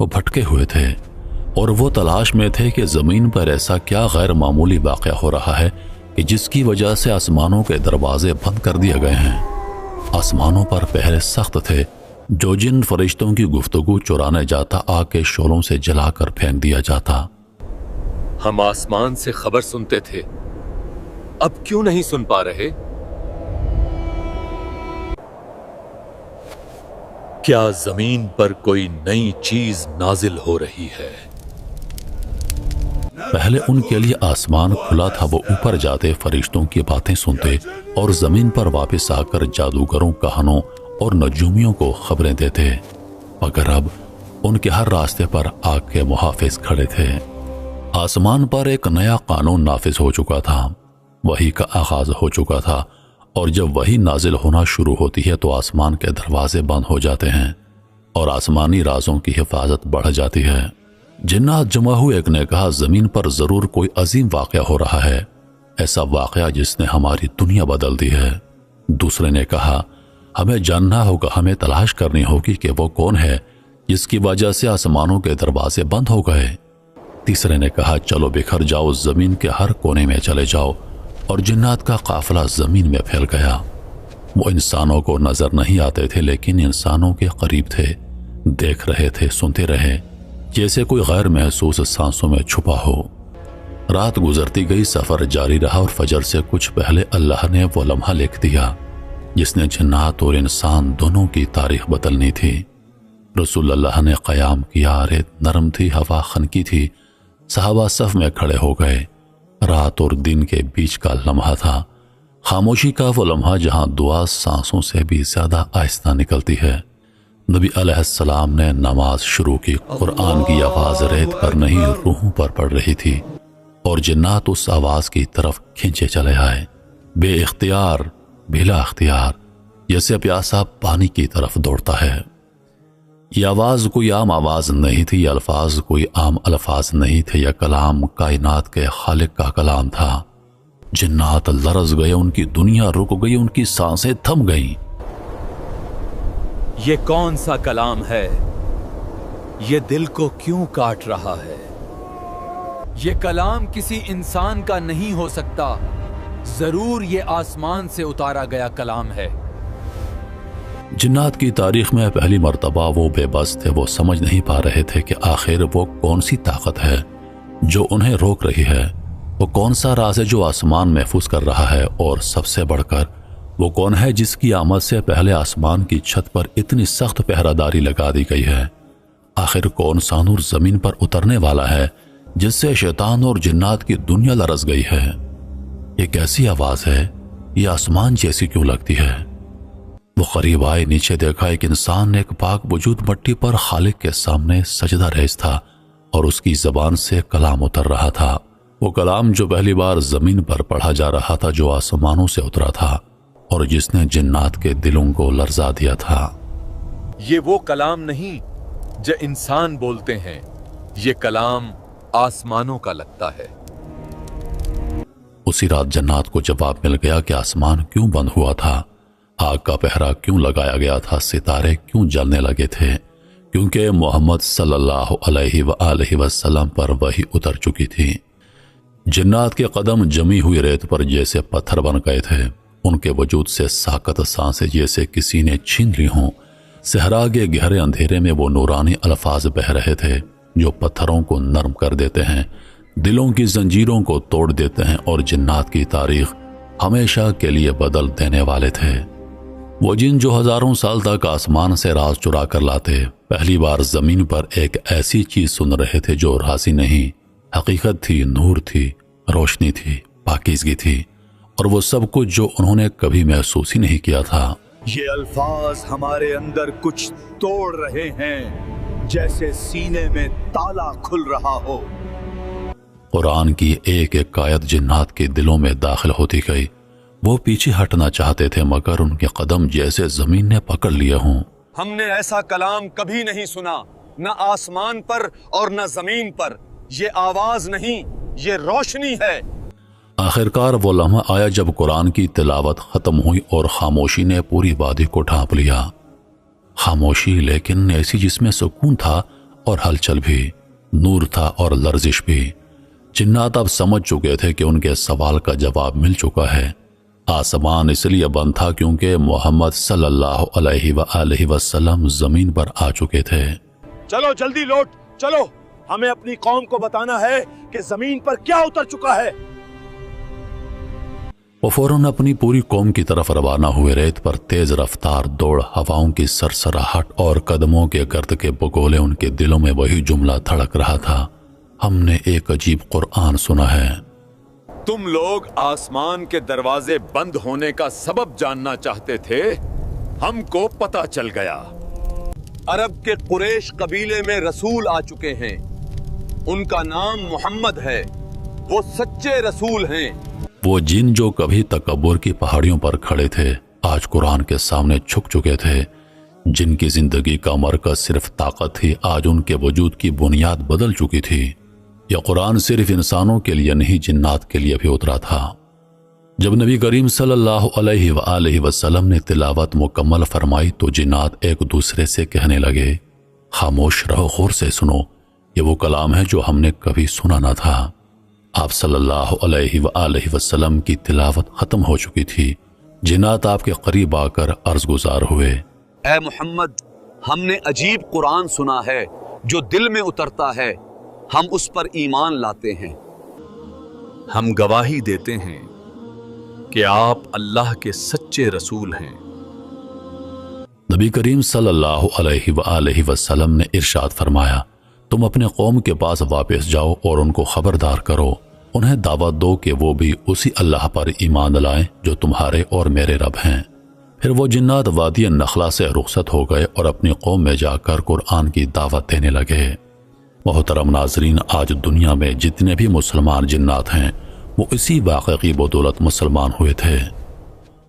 وہ بھٹکے ہوئے تھے اور وہ تلاش میں تھے کہ زمین پر ایسا کیا غیر معمولی واقعہ ہو رہا ہے کہ جس کی وجہ سے آسمانوں کے دروازے بند کر دیے گئے ہیں۔ آسمانوں پر پہرے سخت تھے، جو جن فرشتوں کی گفتگو چرانے جاتا آگ کے شعلوں سے جلا کر پھینک دیا جاتا۔ ہم آسمان سے خبر سنتے تھے، اب کیوں نہیں سن پا رہے؟ کیا زمین پر کوئی نئی چیز نازل ہو رہی ہے؟ پہلے ان کے لیے آسمان کھلا تھا، وہ اوپر جاتے، فرشتوں کی باتیں سنتے اور زمین پر واپس آ کر جادوگروں، کہانوں اور نجومیوں کو خبریں دیتے، مگر اب ان کے ہر راستے پر آگ کے محافظ کھڑے تھے۔ آسمان پر ایک نیا قانون نافذ ہو چکا تھا، وحی کا آغاز ہو چکا تھا، اور جب وحی نازل ہونا شروع ہوتی ہے تو آسمان کے دروازے بند ہو جاتے ہیں اور آسمانی رازوں کی حفاظت بڑھ جاتی ہے۔ جنات جمع ہوئے، ایک نے کہا زمین پر ضرور کوئی عظیم واقعہ ہو رہا ہے، ایسا واقعہ جس نے ہماری دنیا بدل دی ہے۔ دوسرے نے کہا ہمیں جاننا ہوگا، ہمیں تلاش کرنی ہوگی کہ وہ کون ہے جس کی وجہ سے آسمانوں کے دروازے بند ہو گئے۔ تیسرے نے کہا چلو بکھر جاؤ، زمین کے ہر کونے میں چلے جاؤ، اور جنات کا قافلہ زمین میں پھیل گیا۔ وہ انسانوں کو نظر نہیں آتے تھے لیکن انسانوں کے قریب تھے، دیکھ رہے تھے، سنتے رہے، جیسے کوئی غیر محسوس سانسوں میں چھپا ہو۔ رات گزرتی گئی، سفر جاری رہا، اور فجر سے کچھ پہلے اللہ نے وہ لمحہ لکھ دیا جس نے جنات اور انسان دونوں کی تاریخ بدلنی تھی۔ رسول اللہ نے قیام کیا، ریت نرم تھی، ہوا خنکی تھی، صحابہ صف میں کھڑے ہو گئے۔ رات اور دن کے بیچ کا لمحہ تھا، خاموشی کا وہ لمحہ جہاں دعا سانسوں سے بھی زیادہ آہستہ نکلتی ہے۔ نبی علیہ السلام نے نماز شروع کی، قرآن کی آواز ریت پر نہیں روحوں پر پڑ رہی تھی، اور جنات اس آواز کی طرف کھینچے چلے آئے، بے اختیار، بلا اختیار، جیسے پیاسا پانی کی طرف دوڑتا ہے۔ یہ آواز کوئی عام آواز نہیں تھی، یہ الفاظ کوئی عام الفاظ نہیں تھے، یہ کلام کائنات کے خالق کا کلام تھا۔ جنات لرز گئے، ان کی دنیا رک گئی، ان کی سانسیں تھم گئیں۔ یہ کون سا کلام ہے؟ یہ دل کو کیوں کاٹ رہا ہے؟ یہ کلام کسی انسان کا نہیں ہو سکتا، ضرور یہ آسمان سے اتارا گیا کلام ہے۔ جنات کی تاریخ میں پہلی مرتبہ وہ بے بس تھے، وہ سمجھ نہیں پا رہے تھے کہ آخر وہ کون سی طاقت ہے جو انہیں روک رہی ہے، وہ کون سا راز ہے جو آسمان محفوظ کر رہا ہے، اور سب سے بڑھ کر وہ کون ہے جس کی آمد سے پہلے آسمان کی چھت پر اتنی سخت پہرہ داری لگا دی گئی ہے۔ آخر کون سا نور زمین پر اترنے والا ہے جس سے شیطان اور جنات کی دنیا لرز گئی ہے؟ یہ کیسی آواز ہے؟ یہ آسمان جیسی کیوں لگتی ہے؟ وہ قریب آئے، نیچے دیکھا، ایک انسان، ایک پاک وجود مٹی پر خالق کے سامنے سجدہ ریز تھا، اور اس کی زبان سے کلام اتر رہا تھا، وہ کلام جو پہلی بار زمین پر پڑھا جا رہا تھا، جو آسمانوں سے اترا تھا اور جس نے جنات کے دلوں کو لرزا دیا تھا۔ یہ وہ کلام نہیں جو انسان بولتے ہیں، یہ کلام آسمانوں کا لگتا ہے۔ اسی رات جنات کو جواب مل گیا کہ آسمان کیوں بند ہوا تھا، آگ کا پہرا کیوں لگایا گیا تھا، ستارے کیوں جلنے لگے تھے، کیونکہ محمد صلی اللہ علیہ وآلہ وسلم پر وحی اتر چکی تھی۔ جنات کے قدم جمی ہوئی ریت پر جیسے پتھر بن گئے تھے، ان کے وجود سے ساکت سانسیں جیسے کسی نے چھین لی ہوں۔ صحرا کے گہرے اندھیرے میں وہ نورانی الفاظ بہہ رہے تھے جو پتھروں کو نرم کر دیتے ہیں، دلوں کی زنجیروں کو توڑ دیتے ہیں، اور جنات کی تاریخ ہمیشہ کے لیے بدل دینے والے تھے۔ وہ جن جو ہزاروں سال تک آسمان سے راز چرا کر لاتے، پہلی بار زمین پر ایک ایسی چیز سن رہے تھے جو رازی نہیں، حقیقت تھی، نور تھی، روشنی تھی، پاکیزگی تھی، اور وہ سب کچھ جو انہوں نے کبھی محسوس ہی نہیں کیا تھا۔ یہ الفاظ ہمارے اندر کچھ توڑ رہے ہیں، جیسے سینے میں تالا کھل رہا ہو۔ قرآن کی ایک ایک آیت جنات کے دلوں میں داخل ہوتی گئی، وہ پیچھے ہٹنا چاہتے تھے مگر ان کے قدم جیسے زمین نے پکڑ لیے ہوں۔ ہم نے ایسا کلام کبھی نہیں سنا، نہ آسمان پر اور نہ زمین پر۔ یہ آواز نہیں، یہ روشنی ہے۔ آخرکار وہ لمحہ آیا جب قرآن کی تلاوت ختم ہوئی اور خاموشی نے پوری وادی کو ڈھانپ لیا۔ خاموشی لیکن ایسی جس میں سکون تھا، اور ہلچل بھی، نور تھا اور لرزش بھی۔ جنات اب سمجھ چکے تھے کہ ان کے سوال کا جواب مل چکا ہے۔ آسمان اس لیے بند تھا کیونکہ محمد صلی اللہ علیہ وآلہ وسلم زمین پر آ چکے تھے۔ چلو جلدی لوٹ چلو، ہمیں اپنی قوم کو بتانا ہے کہ زمین پر کیا اتر چکا ہے۔ وہ فوراً اپنی پوری قوم کی طرف روانہ ہوئے۔ ریت پر تیز رفتار دوڑ، ہواؤں کی سرسراہٹ اور قدموں کے گرد کے بگولے، ان کے دلوں میں وہی جملہ دھڑک رہا تھا، ہم نے ایک عجیب قرآن سنا ہے۔ تم لوگ آسمان کے دروازے بند ہونے کا سبب جاننا چاہتے تھے، ہم کو پتہ چل گیا۔ عرب کے قریش قبیلے میں رسول آ چکے ہیں، ان کا نام محمد ہے، وہ سچے رسول ہیں۔ وہ جن جو کبھی تکبر کی پہاڑیوں پر کھڑے تھے، آج قرآن کے سامنے جھک چکے تھے۔ جن کی زندگی کا مرکز صرف طاقت تھی، آج ان کے وجود کی بنیاد بدل چکی تھی۔ یہ قرآن صرف انسانوں کے لیے نہیں، جنات کے لیے بھی اترا تھا۔ جب نبی کریم صلی اللہ علیہ وآلہ وسلم نے تلاوت مکمل فرمائی تو جنات ایک دوسرے سے کہنے لگے، خاموش رہو، غور سے سنو، یہ وہ کلام ہے جو ہم نے کبھی سنا نہ تھا۔ آپ صلی اللہ علیہ وآلہ وسلم کی تلاوت ختم ہو چکی تھی۔ جنات آپ کے قریب آ کر عرض گزار ہوئے، اے محمد، ہم نے عجیب قرآن سنا ہے جو دل میں اترتا ہے، ہم اس پر ایمان لاتے ہیں۔ ہم گواہی دیتے ہیں کہ آپ اللہ کے سچے رسول ہیں۔ نبی کریم صلی اللہ علیہ وآلہ وسلم نے ارشاد فرمایا، تم اپنے قوم کے پاس واپس جاؤ اور ان کو خبردار کرو، انہیں دعوت دو کہ وہ بھی اسی اللہ پر ایمان لائیں جو تمہارے اور میرے رب ہیں۔ پھر وہ جنات وادی نخلا سے رخصت ہو گئے اور اپنی قوم میں جا کر قرآن کی دعوت دینے لگے۔ محترم ناظرین، آج دنیا میں جتنے بھی مسلمان جنات ہیں وہ اسی واقعے کی بدولت مسلمان ہوئے تھے۔